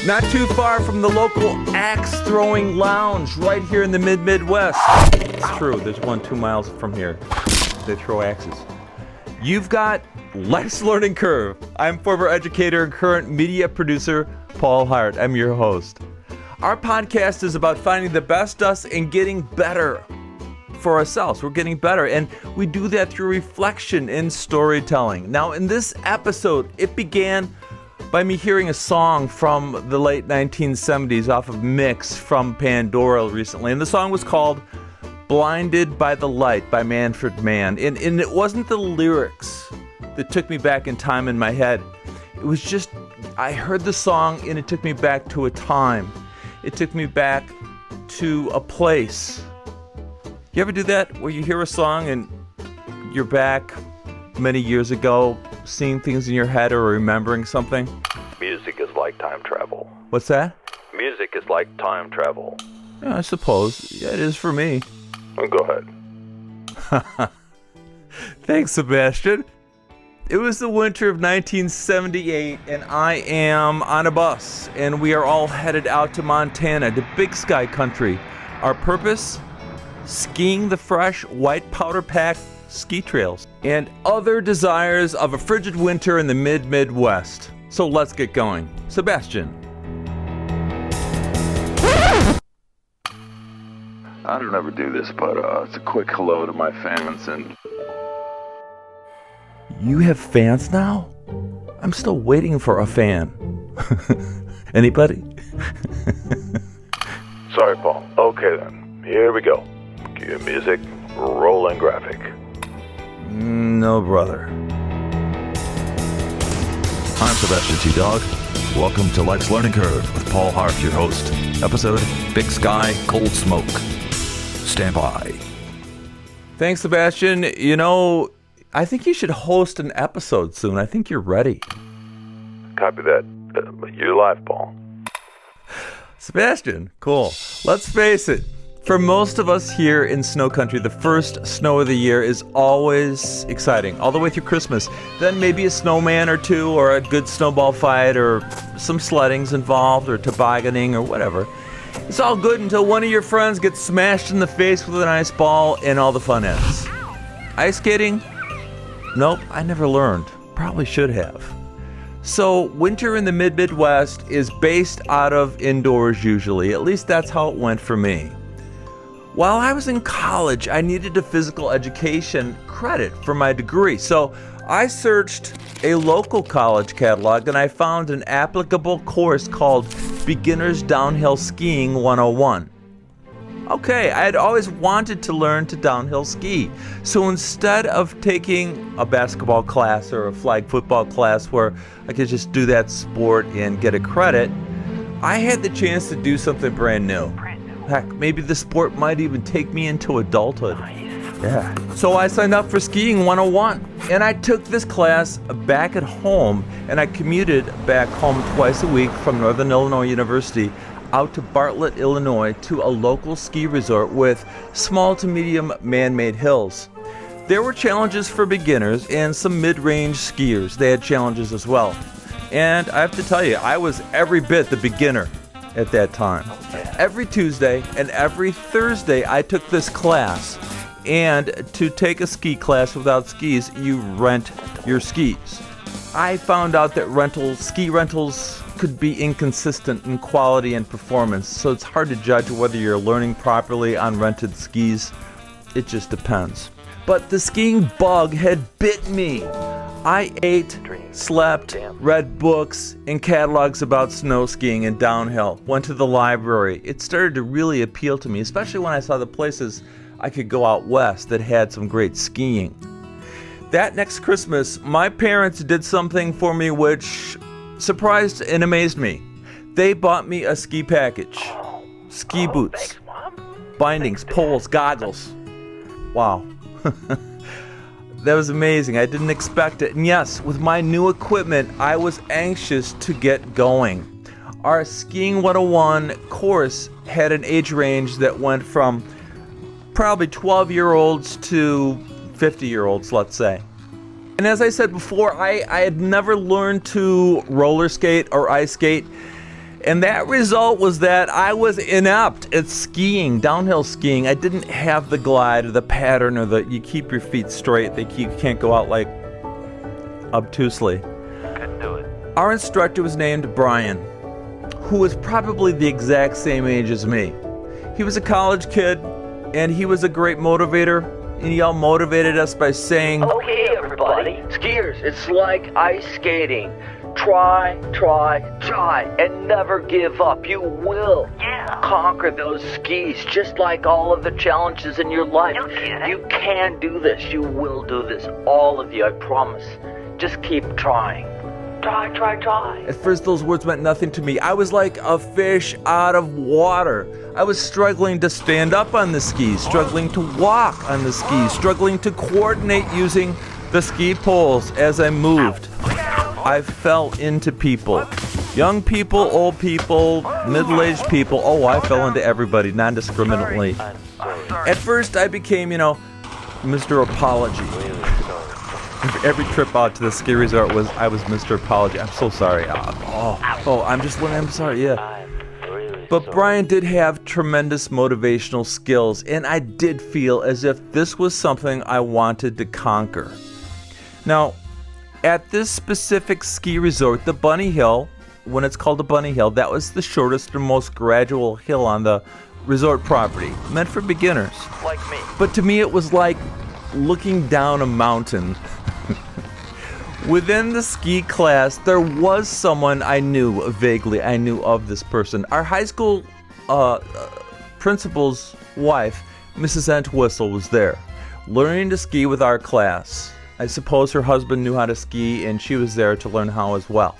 Not too far from the local axe-throwing lounge right here in the Midwest. It's true, there's one 2 miles from here. They throw axes. You've got Life's Learning Curve. I'm former educator and current media producer Paul Hart. I'm your host. Our podcast is about finding the best us and getting better for ourselves. We're getting better, and we do that through reflection and storytelling. Now, in this episode, it began by me hearing a song from the late 1970s off of Mix from Pandora recently, and the song was called Blinded by the Light by Manfred, Mann. And it wasn't the lyrics that took me back in time in my head. It was just, I heard the song and it took me back to a time. It took me back to a place. You ever do that, where you hear a song and you're back many years ago, seeing things in your head or remembering something? Music is like time travel. What's that? Music is like time travel. Yeah, I suppose. Yeah, it is for me. Go ahead. Thanks, Sebastian. It was the winter of 1978, and I am on a bus, and we are all headed out to Montana, to Big Sky Country. Our purpose? Skiing the fresh, white powder-packed ski trails, and other desires of a frigid winter in the Midwest. So let's get going. Sebastian. I don't ever do this, but it's a quick hello to my fans and... You have fans now? I'm still waiting for a fan. Anybody? Sorry, Paul. Okay then, here we go. Cue music, rolling graphic. No, brother. I'm Sebastian T-Dog. Welcome to Life's Learning Curve with Paul Hart, your host. Episode, Big Sky, Cold Smoke. Stand by. Thanks, Sebastian. You know, I think you should host an episode soon. I think you're ready. Copy that. You're live, Paul. Sebastian, cool. Let's face it. For most of us here in snow country, the first snow of the year is always exciting, all the way through Christmas. Then maybe a snowman or two, or a good snowball fight, or some sledding's involved, or tobogganing, or whatever. It's all good until one of your friends gets smashed in the face with an ice ball and all the fun ends. Ice skating? Nope, I never learned. Probably should have. So, winter in the Midwest is based out of indoors usually. At least that's how it went for me. While I was in college, I needed a physical education credit for my degree, so I searched a local college catalog and I found an applicable course called Beginner's Downhill Skiing 101. Okay, I had always wanted to learn to downhill ski, so instead of taking a basketball class or a flag football class where I could just do that sport and get a credit, I had the chance to do something brand new. Heck, maybe the sport might even take me into adulthood. Yeah. So I signed up for Skiing 101, and I took this class back at home, and I commuted back home twice a week from Northern Illinois University out to Bartlett, Illinois, to a local ski resort with small to medium man-made hills. There were challenges for beginners and some mid-range skiers. They had challenges as well. And I have to tell you, I was every bit the beginner at that time. Every Tuesday and every Thursday I took this class, and to take a ski class without skis, you rent your skis. I found out that ski rentals could be inconsistent in quality and performance, so it's hard to judge whether you're learning properly on rented skis. It just depends. But the skiing bug had bit me. I ate, slept, read books and catalogs about snow skiing and downhill, went to the library. It started to really appeal to me, especially when I saw the places I could go out west that had some great skiing. That next Christmas, my parents did something for me which surprised and amazed me. They bought me a ski package. Ski boots, bindings, poles, goggles. Wow. That was amazing. I didn't expect it. And yes, with my new equipment, I was anxious to get going. Our Skiing 101 course had an age range that went from probably 12-year-olds to 50-year-olds, let's say. And as I said before, I had never learned to roller skate or ice skate. And that result was that I was inept at skiing, downhill skiing. I didn't have the glide or the pattern or you keep your feet straight. You can't go out like obtusely. Couldn't do it. Our instructor was named Brian, who was probably the exact same age as me. He was a college kid, and he was a great motivator, and he all motivated us by saying, "Okay, everybody, skiers, it's like ice skating. Try, and never give up. You will conquer those skis, just like all of the challenges in your life. You can do this. You will do this. All of you, I promise. Just keep trying. Try. At first, those words meant nothing to me. I was like a fish out of water. I was struggling to stand up on the skis, struggling to walk on the skis, struggling to coordinate using the ski poles as I moved. I fell into people. Young people, old people, middle-aged people. Oh, I fell into everybody, non-discriminately. At first, I became, Mr. Apology. Every trip out to the ski resort I was Mr. Apology. I'm so sorry. I'm sorry, yeah. But Brian did have tremendous motivational skills, and I did feel as if this was something I wanted to conquer. Now, at this specific ski resort, the Bunny Hill, when it's called the Bunny Hill, that was the shortest and most gradual hill on the resort property, meant for beginners. Like me. But to me, it was like looking down a mountain. Within the ski class, there was someone I knew of this person. Our high school principal's wife, Mrs. Entwistle, was there, learning to ski with our class. I suppose her husband knew how to ski, and she was there to learn how as well.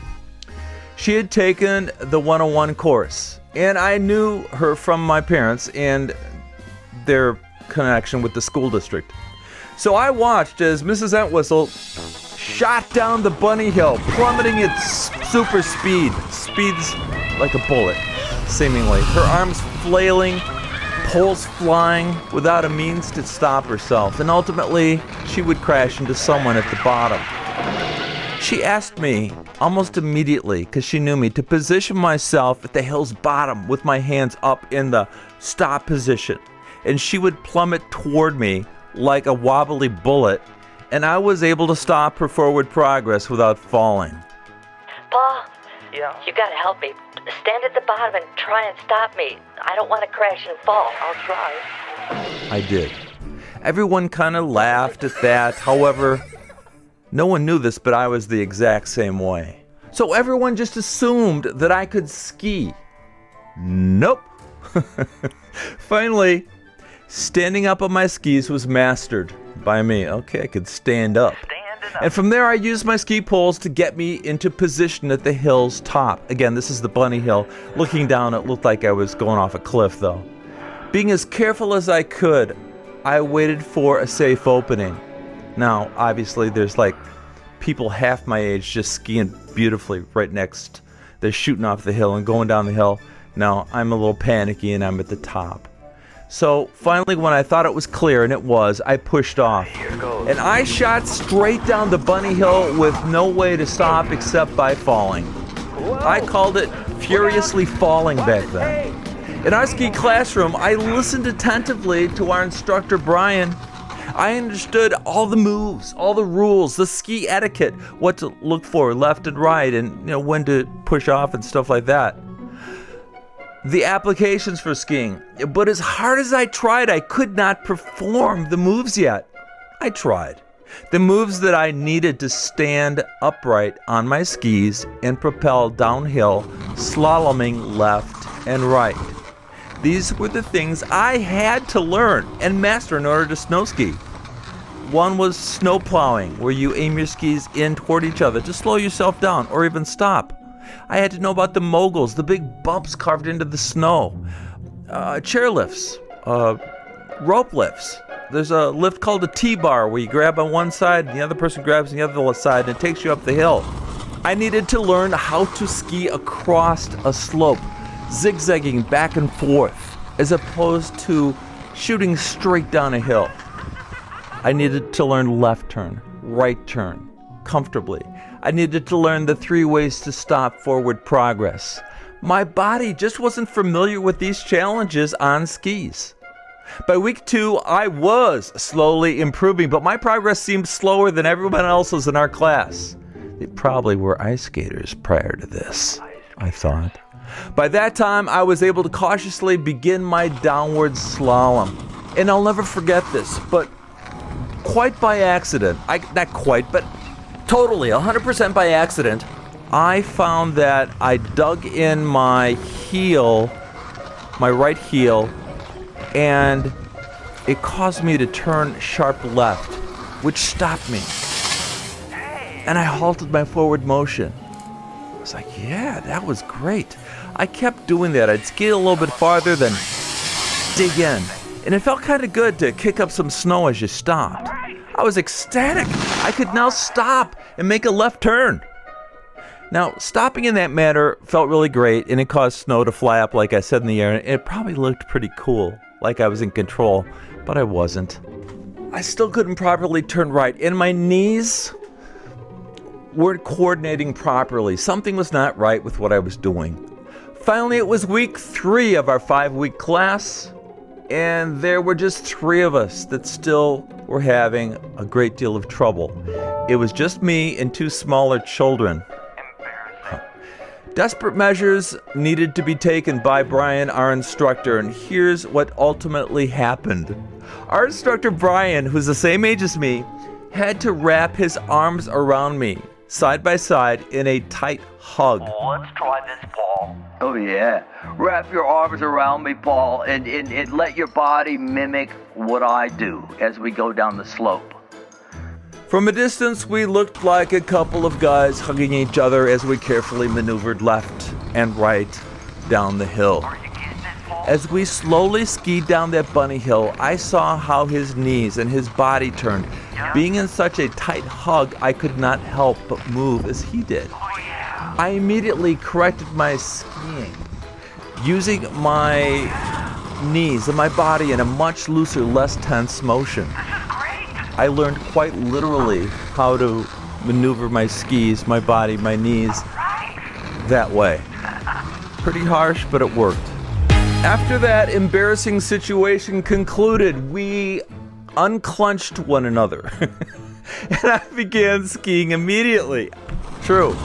She had taken the 101 course, and I knew her from my parents and their connection with the school district. So I watched as Mrs. Entwistle shot down the Bunny Hill, plummeting at super speeds like a bullet, seemingly. Her arms flailing, poles flying, without a means to stop herself, and ultimately she would crash into someone at the bottom. She asked me, almost immediately, because she knew me, to position myself at the hill's bottom with my hands up in the stop position, and she would plummet toward me like a wobbly bullet, and I was able to stop her forward progress without falling. Paul, Yeah. you gotta help me. Stand at the bottom and try and stop me. I don't want to crash and fall. I'll try. I did. Everyone kind of laughed at that. However, no one knew this, but I was the exact same way. So everyone just assumed that I could ski. Nope. Finally, standing up on my skis was mastered by me. Okay, I could stand up. And from there, I used my ski poles to get me into position at the hill's top. Again, this is the Bunny Hill. Looking down, it looked like I was going off a cliff, though. Being as careful as I could, I waited for a safe opening. Now, obviously, there's like people half my age just skiing beautifully right next. They're shooting off the hill and going down the hill. Now, I'm a little panicky and I'm at the top. So finally, when I thought it was clear, and it was, I pushed off. And I shot straight down the Bunny Hill with no way to stop except by falling. I called it furiously falling back then. In our ski classroom, I listened attentively to our instructor, Brian. I understood all the moves, all the rules, the ski etiquette, what to look for left and right, and when to push off and stuff like that. The applications for skiing. But as hard as I tried, I could not perform the moves yet. I tried. The moves that I needed to stand upright on my skis and propel downhill, slaloming left and right. These were the things I had to learn and master in order to snow ski. One was snow plowing, where you aim your skis in toward each other to slow yourself down or even stop. I had to know about the moguls, the big bumps carved into the snow, chair lifts, rope lifts. There's a lift called a T-bar where you grab on one side and the other person grabs on the other side and it takes you up the hill. I needed to learn how to ski across a slope, zigzagging back and forth, as opposed to shooting straight down a hill. I needed to learn left turn, right turn, comfortably. I needed to learn the 3 ways to stop forward progress. My body just wasn't familiar with these challenges on skis. By week 2, I was slowly improving, but my progress seemed slower than everyone else's in our class. They probably were ice skaters prior to this, I thought. By that time, I was able to cautiously begin my downward slalom. And I'll never forget this, but quite by accident, not quite, but totally, 100% by accident, I found that I dug in my heel, my right heel, and it caused me to turn sharp left, which stopped me. And I halted my forward motion. I was like, yeah, that was great. I kept doing that. I'd skate a little bit farther, then dig in. And it felt kind of good to kick up some snow as you stopped. I was ecstatic. I could now stop and make a left turn. Now, stopping in that manner felt really great, and it caused snow to fly up, like I said, in the air, and it probably looked pretty cool, like I was in control, but I wasn't. I still couldn't properly turn right, and my knees weren't coordinating properly. Something was not right with what I was doing. Finally, it was week 3 of our 5-week class, and there were just 3 of us that still were having a great deal of trouble. It was just me and 2 smaller children. Desperate measures needed to be taken by Brian, our instructor, and here's what ultimately happened. Our instructor, Brian, who's the same age as me, had to wrap his arms around me, side by side, in a tight hug. Let's try this, Paul. Oh, yeah. Wrap your arms around me, Paul, and let your body mimic what I do as we go down the slope. From a distance, we looked like a couple of guys hugging each other as we carefully maneuvered left and right down the hill. As we slowly skied down that bunny hill, I saw how his knees and his body turned. Being in such a tight hug, I could not help but move as he did. I immediately corrected my skiing, using my knees and my body in a much looser, less tense motion. I learned quite literally how to maneuver my skis, my body, my knees that way. Pretty harsh, but it worked. After that embarrassing situation concluded, we unclenched one another. And I began skiing immediately. True.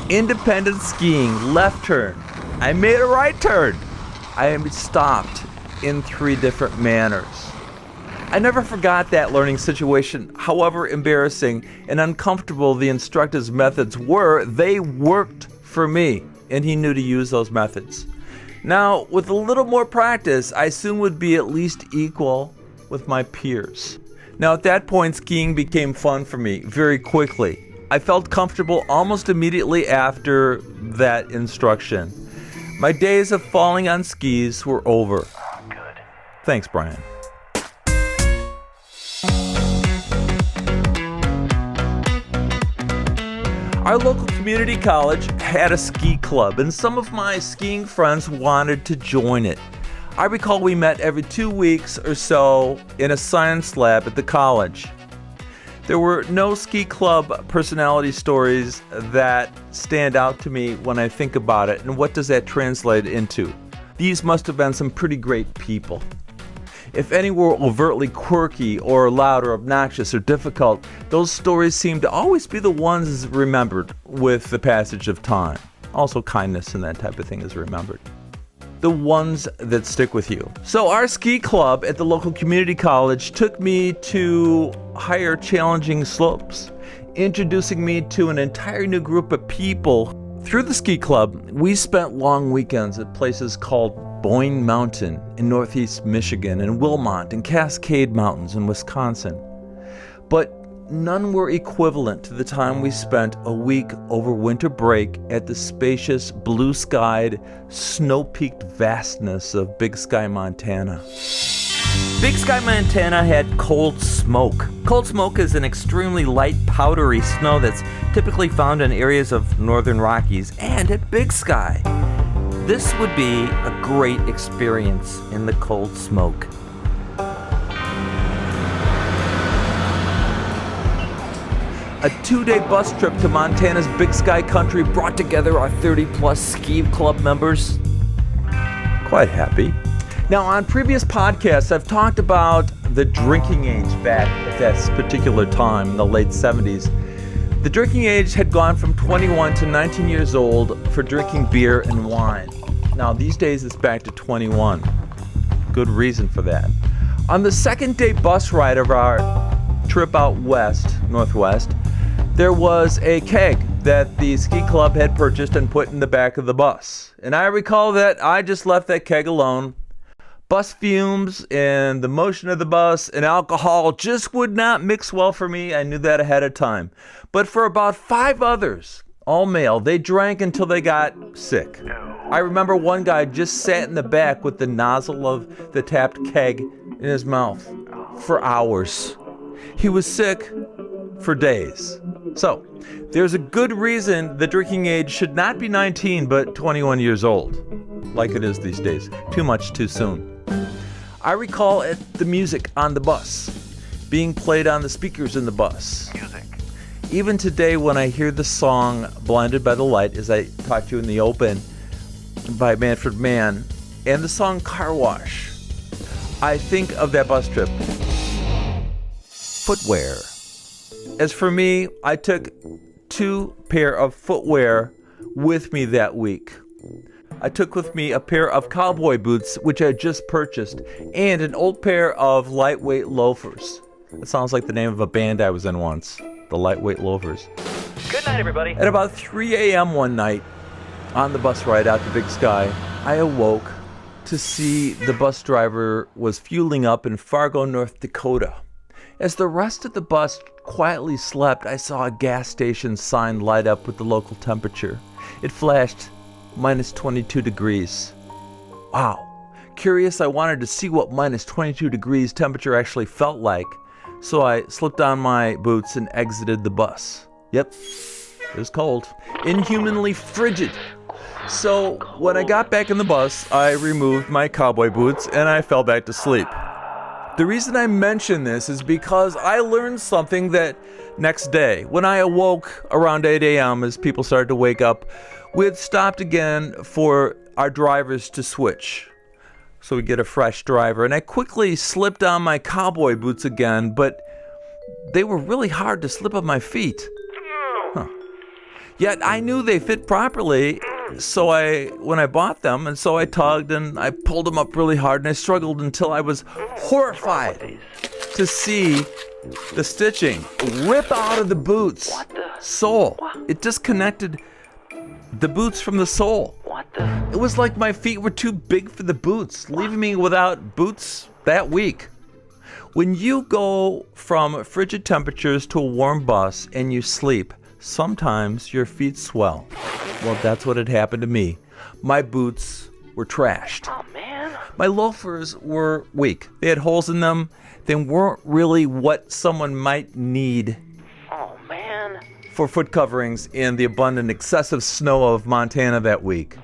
Independent skiing, left turn. I made a right turn. I stopped in 3 different manners. I never forgot that learning situation. However embarrassing and uncomfortable the instructor's methods were, they worked for me, and he knew to use those methods. Now, with a little more practice, I soon would be at least equal with my peers. Now, at that point, skiing became fun for me very quickly. I felt comfortable almost immediately after that instruction. My days of falling on skis were over. Good. Thanks, Brian. Our local community college had a ski club, and some of my skiing friends wanted to join it. I recall we met every 2 weeks or so in a science lab at the college. There were no ski club personality stories that stand out to me when I think about it, and what does that translate into? These must have been some pretty great people. If any were overtly quirky or loud or obnoxious or difficult, those stories seem to always be the ones remembered with the passage of time. Also, kindness and that type of thing is remembered. The ones that stick with you. So our ski club at the local community college took me to higher challenging slopes, introducing me to an entire new group of people. Through the ski club, we spent long weekends at places called Boyne Mountain in northeast Michigan, and Wilmot and Cascade Mountains in Wisconsin. But none were equivalent to the time we spent a week over winter break at the spacious, blue-skied, snow-peaked vastness of Big Sky, Montana. Big Sky, Montana had cold smoke. Cold smoke is an extremely light, powdery snow that's typically found in areas of northern Rockies and at Big Sky. This would be a great experience in the cold smoke. A 2-day bus trip to Montana's Big Sky Country brought together our 30-plus ski club members. Quite happy. Now, on previous podcasts, I've talked about the drinking age back at this particular time in the late 70s. The drinking age had gone from 21 to 19 years old for drinking beer and wine. Now, these days it's back to 21. Good reason for that. On the second day bus ride of our trip out northwest, there was a keg that the ski club had purchased and put in the back of the bus. And I recall that I just left that keg alone. Bus fumes and the motion of the bus and alcohol just would not mix well for me. I knew that ahead of time. But for about 5 others, all male, they drank until they got sick. I remember one guy just sat in the back with the nozzle of the tapped keg in his mouth for hours. He was sick for days. So, there's a good reason the drinking age should not be 19 but 21 years old, like it is these days. Too much too soon. I recall the music on the bus, being played on the speakers in the bus. Even today when I hear the song Blinded by the Light, as I talked to you in the open, by Manfred Mann, and the song Car Wash, I think of that bus trip. Footwear. As for me, I took 2 pair of footwear with me that week. I took with me a pair of cowboy boots, which I just purchased, and an old pair of lightweight loafers. That sounds like the name of a band I was in once, the Lightweight Loafers. Good night, everybody. At about 3 a.m. one night, on the bus ride out to Big Sky, I awoke to see the bus driver was fueling up in Fargo, North Dakota. As the rest of the bus quietly slept, I saw a gas station sign light up with the local temperature. It flashed minus 22 degrees. Wow. Curious, I wanted to see what minus 22 degrees temperature actually felt like, so I slipped on my boots and exited the bus. Yep, it was cold. Inhumanly frigid. So when I got back in the bus, I removed my cowboy boots and I fell back to sleep. The reason I mention this is because I learned something that next day, when I awoke around 8 a.m. as people started to wake up, we had stopped again for our drivers to switch, so we get a fresh driver. And I quickly slipped on my cowboy boots again, but they were really hard to slip on my feet. Yet I knew they fit properly, when I bought them, and so I tugged and I pulled them up really hard, and I struggled until I was horrified to see the stitching rip out of the boots sole. It disconnected the boots from the sole. It was like my feet were too big for the boots, leaving me without boots that week. When you go from frigid temperatures to a warm bus and you sleep, sometimes your feet swell. Well, that's what had happened to me. My boots were trashed. Oh, man. My loafers were weak. They had holes in them. They weren't really what someone might need for foot coverings in the abundant, excessive snow of Montana that week.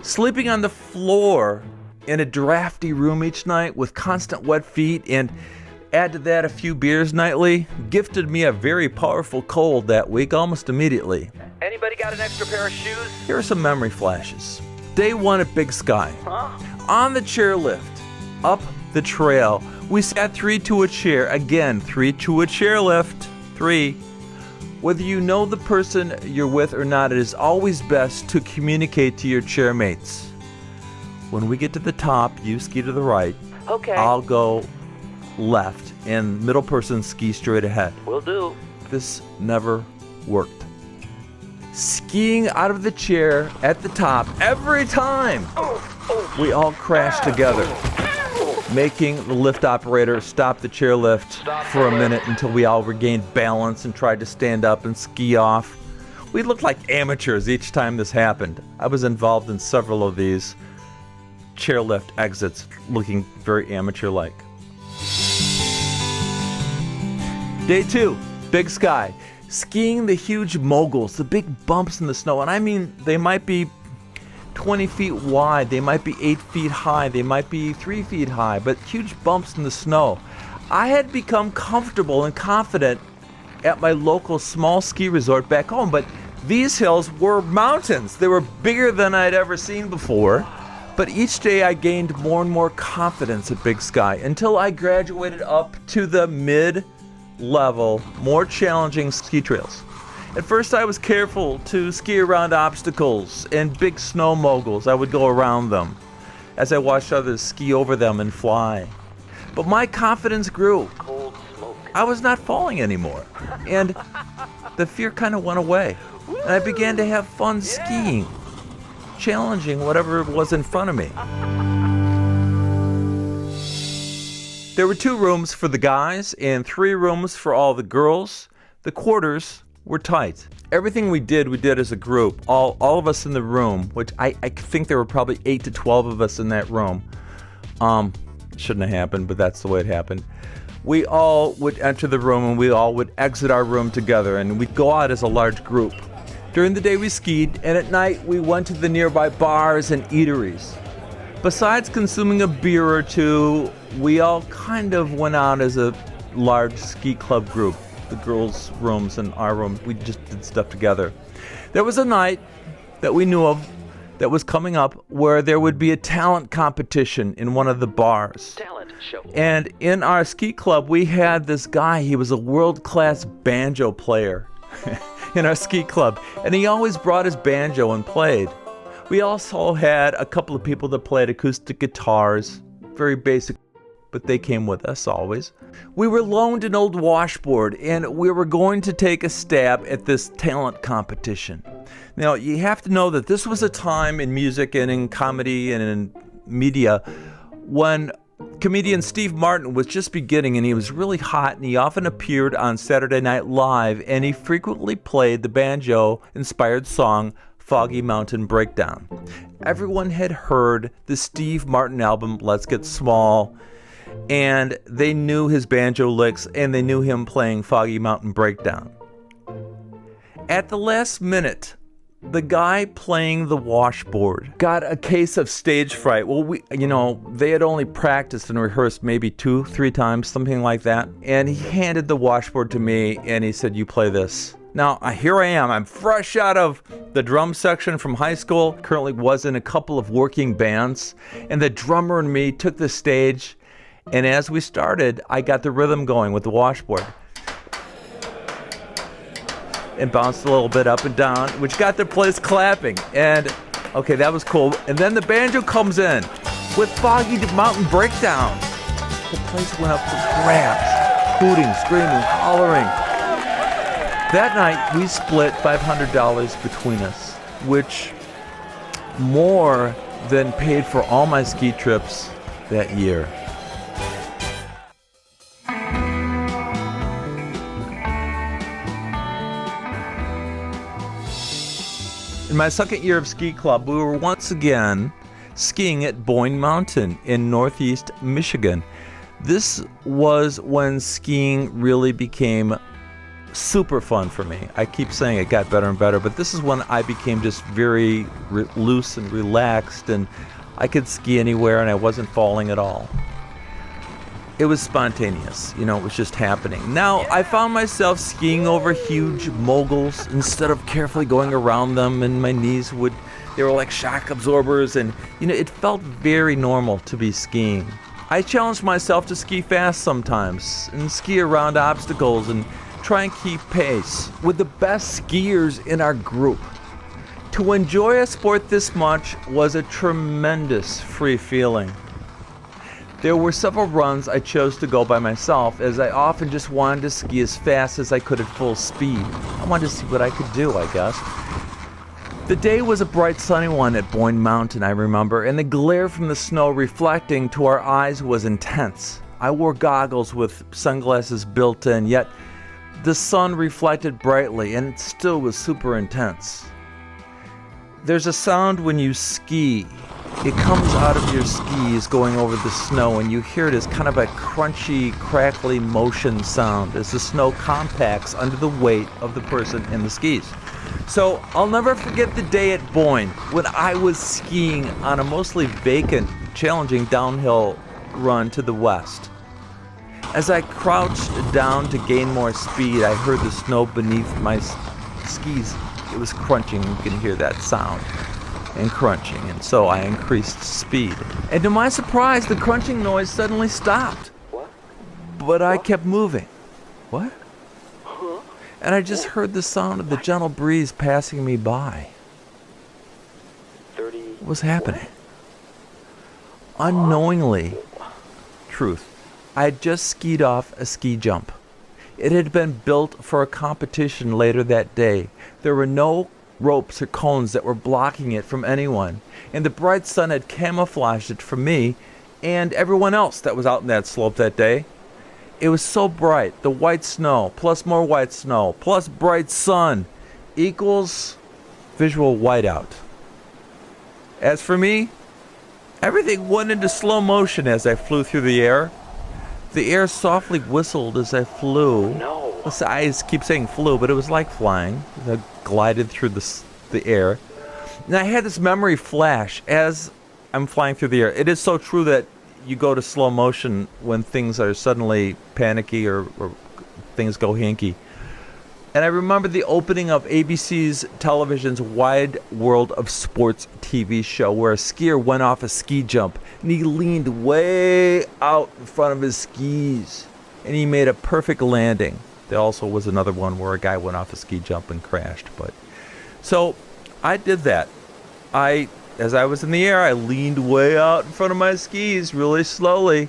Sleeping on the floor in a drafty room each night with constant wet feet, and add to that a few beers nightly, gifted me a very powerful cold that week almost immediately. Anybody got an extra pair of shoes? Here are some memory flashes. Day 1 at Big Sky. On the chairlift, up the trail, we sat 3 to a chair. Again, 3 to a chairlift. 3. Whether you know the person you're with or not, it is always best to communicate to your chairmates. When we get to the top, you ski to the right. Okay. I'll go left, and middle person ski straight ahead. Will do. This never worked. Skiing out of the chair at the top every time. We all crashed together, making the lift operator stop the chairlift for a minute until we all regained balance and tried to stand up and ski off. We looked like amateurs each time this happened. I was involved in several of these chairlift exits, looking very amateur-like. Day 2, Big Sky. Skiing the huge moguls, the big bumps in the snow. And I mean, they might be 20 feet wide, they might be 8 feet high, they might be 3 feet high, but huge bumps in the snow. I had become comfortable and confident at my local small ski resort back home, but these hills were mountains. They were bigger than I'd ever seen before. But each day I gained more and more confidence at Big Sky until I graduated up to the mid-level, more challenging ski trails. At first I was careful to ski around obstacles and big snow moguls. I would go around them as I watched others ski over them and fly. But my confidence grew. I was not falling anymore, and the fear kind of went away. And I began to have fun skiing, challenging whatever was in front of me. There were 2 rooms for the guys and 3 rooms for all the girls. The quarters were tight. Everything we did as a group. All of us in the room, which I think there were probably 8 to 12 of us in that room. Shouldn't have happened, but that's the way it happened. We all would enter the room and we all would exit our room together, and we'd go out as a large group. During the day we skied, and at night we went to the nearby bars and eateries. Besides consuming a beer or 2, we all kind of went out as a large ski club group. The girls' rooms and our room, we just did stuff together. There was a night that we knew of that was coming up where there would be a talent competition in one of the bars. Talent show. And in our ski club, we had this guy. He was a world-class banjo player in our ski club, and he always brought his banjo and played. We also had a couple of people that played acoustic guitars, very basic, but they came with us always. We were loaned an old washboard, and we were going to take a stab at this talent competition. Now, you have to know that this was a time in music and in comedy and in media when comedian Steve Martin was just beginning, and he was really hot, and he often appeared on Saturday Night Live, and he frequently played the banjo-inspired song Foggy Mountain Breakdown. Everyone had heard the Steve Martin album Let's Get Small, and they knew his banjo licks, and they knew him playing Foggy Mountain Breakdown. At the last minute, the guy playing the washboard got a case of stage fright. Well, they had only practiced and rehearsed maybe 2-3 times, something like that. And he handed the washboard to me and he said, "You play this." Now, here I am. I'm fresh out of the drum section from high school. Currently was in a couple of working bands. And the drummer and me took the stage. And as we started, I got the rhythm going with the washboard. And bounced a little bit up and down, which got the place clapping. And, okay, that was cool. And then the banjo comes in with Foggy Mountain Breakdown. The place went up for grabs, hooting, screaming, hollering. That night, we split $500 between us, which more than paid for all my ski trips that year. In my second year of ski club, we were once again skiing at Boyne Mountain in northeast Michigan. This was when skiing really became super fun for me. I keep saying it got better and better, but this is when I became just very loose and relaxed, and I could ski anywhere and I wasn't falling at all. It was spontaneous, it was just happening. Now, I found myself skiing over huge moguls instead of carefully going around them, and my knees they were like shock absorbers, and, it felt very normal to be skiing. I challenged myself to ski fast sometimes, and ski around obstacles, and try and keep pace with the best skiers in our group. To enjoy a sport this much was a tremendous free feeling. There were several runs I chose to go by myself, as I often just wanted to ski as fast as I could at full speed. I wanted to see what I could do, I guess. The day was a bright sunny one at Boyne Mountain, I remember, and the glare from the snow reflecting to our eyes was intense. I wore goggles with sunglasses built in, yet the sun reflected brightly, and it still was super intense. There's a sound when you ski. It comes out of your skis going over the snow, and you hear it as kind of a crunchy, crackly motion sound as the snow compacts under the weight of the person in the skis. So I'll never forget the day at Boyne when I was skiing on a mostly vacant, challenging downhill run to the west. As I crouched down to gain more speed, I heard the snow beneath my skis. It was crunching. You can hear that sound and crunching, and so I increased speed. And to my surprise, the crunching noise suddenly stopped. What? But I kept moving. What? And I just heard the sound of the gentle breeze passing me by. 30. What was happening? Unknowingly, truth, I had just skied off a ski jump. It had been built for a competition later that day. There were no ropes or cones that were blocking it from anyone, and the bright sun had camouflaged it from me and everyone else that was out in that slope that day. It was so bright. The white snow, plus more white snow, plus bright sun, equals visual whiteout. As for me, everything went into slow motion as I flew through the air. The air softly whistled as I flew. No. I keep saying flew, but it was like flying. I glided through the air. And I had this memory flash as I'm flying through the air. It is so true that you go to slow motion when things are suddenly panicky or things go hinky. And I remember the opening of ABC's television's Wide World of Sports TV show where a skier went off a ski jump and he leaned way out in front of his skis and he made a perfect landing. There also was another one where a guy went off a ski jump and crashed. So I did that. As I was in the air, I leaned way out in front of my skis really slowly,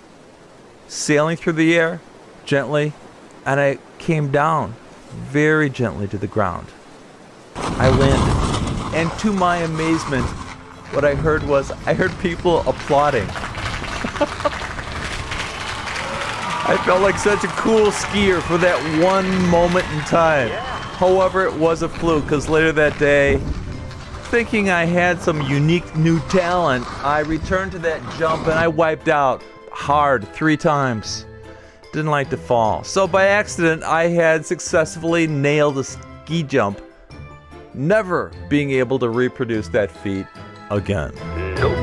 sailing through the air gently, and I came down very gently to the ground. I landed, and to my amazement, what I heard people applauding. I felt like such a cool skier for that one moment in time. However, it was a fluke, because later that day, thinking I had some unique new talent, I returned to that jump and I wiped out hard 3 times. Didn't like to fall. So by accident, I had successfully nailed a ski jump, never being able to reproduce that feat again. Nope.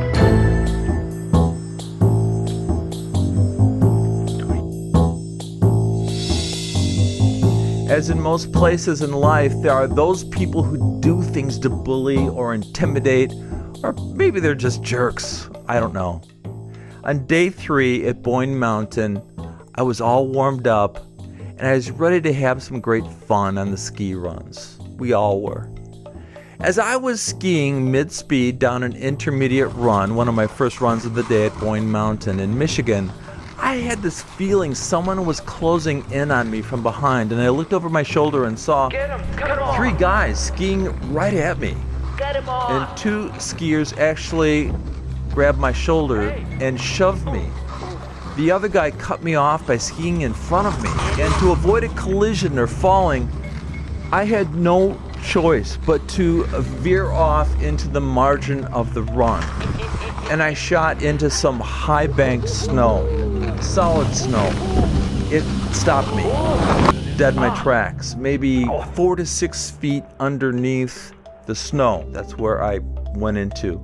As in most places in life, there are those people who do things to bully or intimidate, or maybe they're just jerks. I don't know. On day 3 at Boyne Mountain, I was all warmed up, and I was ready to have some great fun on the ski runs. We all were. As I was skiing mid-speed down an intermediate run, one of my first runs of the day at Boyne Mountain in Michigan, I had this feeling someone was closing in on me from behind, and I looked over my shoulder and saw 3 guys skiing right at me. And 2 skiers actually grabbed my shoulder and shoved me. The other guy cut me off by skiing in front of me, and to avoid a collision or falling, I had no choice but to veer off into the margin of the run. And I shot into some high-banked snow, solid snow. It stopped me, dead in my tracks, maybe 4 to 6 feet underneath the snow. That's where I went into.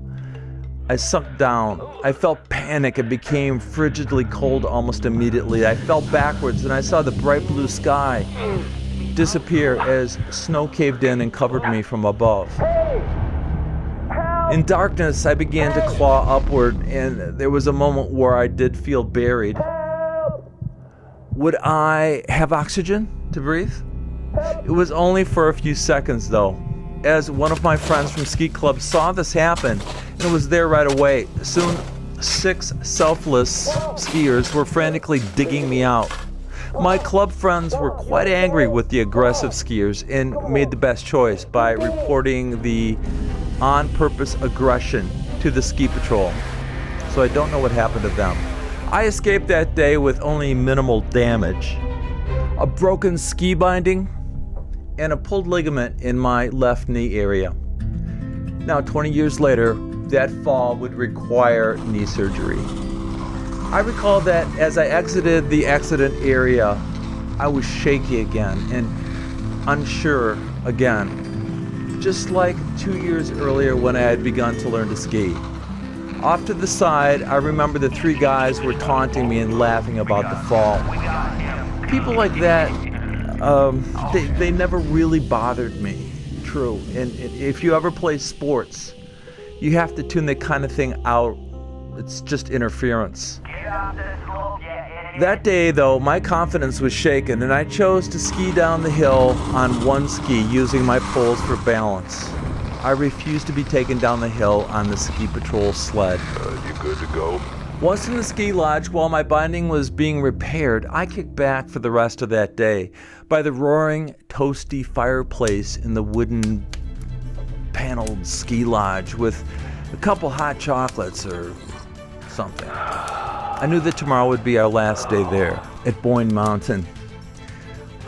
I sunk down. I felt panic and became frigidly cold almost immediately. I fell backwards and I saw the bright blue sky disappear as snow caved in and covered me from above. In darkness, I began to claw upward, and there was a moment where I did feel buried. Would I have oxygen to breathe? It was only for a few seconds, though, as one of my friends from ski club saw this happen and was there right away. Soon, 6 selfless skiers were frantically digging me out. My club friends were quite angry with the aggressive skiers and made the best choice by reporting the on-purpose aggression to the ski patrol. So I don't know what happened to them. I escaped that day with only minimal damage. A broken ski binding and a pulled ligament in my left knee area. Now, 20 years later, that fall would require knee surgery. I recall that as I exited the accident area, I was shaky again and unsure again, just like 2 years earlier when I had begun to learn to ski. Off to the side, I remember the three guys were taunting me and laughing about the fall. People like that, they never really bothered me. True. And if you ever play sports, you have to tune that kind of thing out. It's just interference. That day, though, my confidence was shaken, and I chose to ski down the hill on one ski using my poles for balance. I refused to be taken down the hill on the ski patrol sled. You good to go? Once in the ski lodge, while my binding was being repaired, I kicked back for the rest of that day by the roaring, toasty fireplace in the wooden paneled ski lodge with a couple hot chocolates or something. I knew that tomorrow would be our last day there at Boyne Mountain.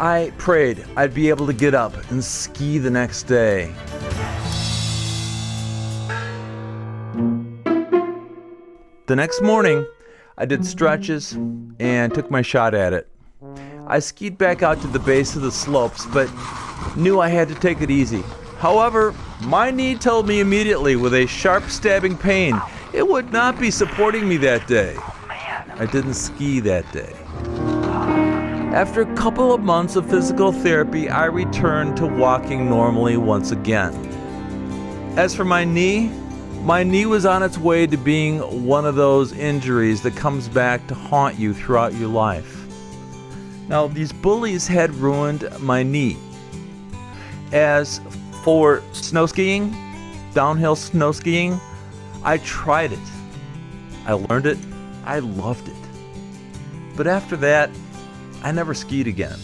I prayed I'd be able to get up and ski the next day. The next morning, I did stretches and took my shot at it. I skied back out to the base of the slopes, but knew I had to take it easy. However, my knee told me immediately with a sharp stabbing pain it would not be supporting me that day. I didn't ski that day. After a couple of months of physical therapy, I returned to walking normally once again. As for my knee was on its way to being one of those injuries that comes back to haunt you throughout your life. Now, these bullies had ruined my knee. As for snow skiing, downhill snow skiing, I tried it. I learned it. I loved it. But after that, I never skied again.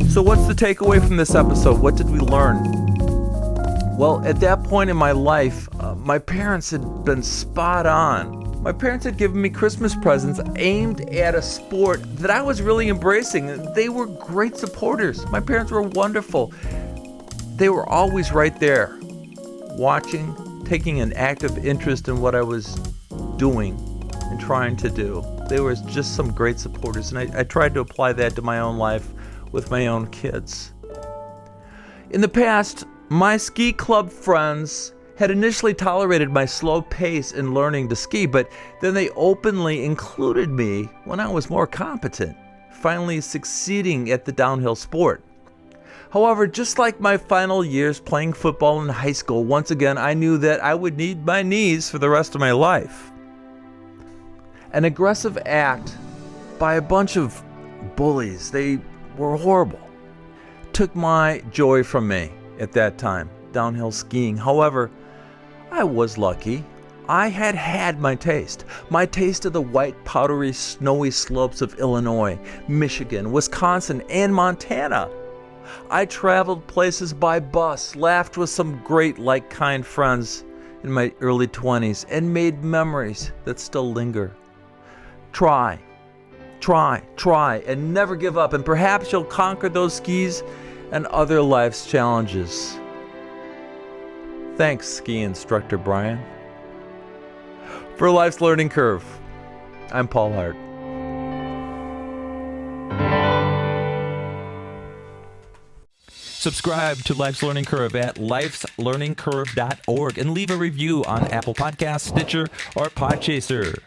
So what's the takeaway from this episode? What did we learn? Well, at that point in my life, my parents had been spot on. My parents had given me Christmas presents aimed at a sport that I was really embracing. They were great supporters. My parents were wonderful. They were always right there, watching, taking an active interest in what I was doing and trying to do. They were just some great supporters, and I tried to apply that to my own life with my own kids. In the past, my ski club friends had initially tolerated my slow pace in learning to ski, but then they openly included me when I was more competent, finally succeeding at the downhill sport. However, just like my final years playing football in high school, once again I knew that I would need my knees for the rest of my life. An aggressive act by a bunch of bullies, they were horrible, took my joy from me at that time, downhill skiing. However, I was lucky. I had my taste of the white, powdery, snowy slopes of Illinois, Michigan, Wisconsin, and Montana. I traveled places by bus, laughed with some great, like-kind friends in my early 20s, and made memories that still linger. Try, and never give up, and perhaps you'll conquer those skis and other life's challenges. Thanks, ski instructor Brian. For Life's Learning Curve, I'm Paul Hart. Subscribe to Life's Learning Curve at lifeslearningcurve.org and leave a review on Apple Podcasts, Stitcher, or Podchaser.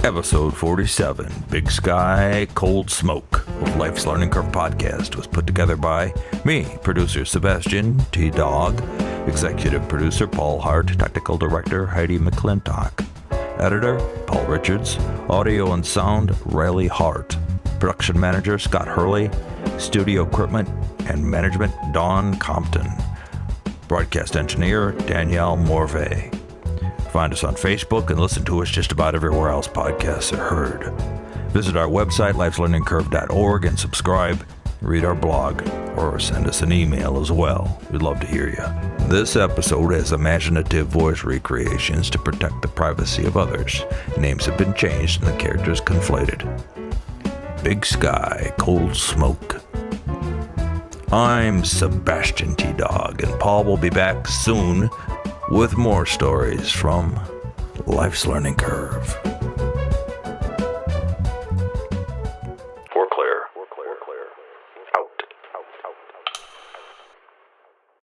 Episode 47, Big Sky, Cold Smoke of Life's Learning Curve podcast was put together by me, producer Sebastian T. Dog, executive producer Paul Hart, technical director Heidi McClintock, editor Paul Richards, audio and sound Riley Hart, production manager Scott Hurley, studio equipment and management Dawn Compton, broadcast engineer Danielle Morvay. Find us on Facebook and listen to us just about everywhere else podcasts are heard. Visit our website, lifeslearningcurve.org, and subscribe, read our blog, or send us an email as well. We'd love to hear you. This episode has imaginative voice recreations to protect the privacy of others. Names have been changed and the characters conflated. Big Sky, Cold Smoke. I'm Sebastian T. Dog, and Paul will be back soon with more stories from Life's Learning Curve. We're clear. Out.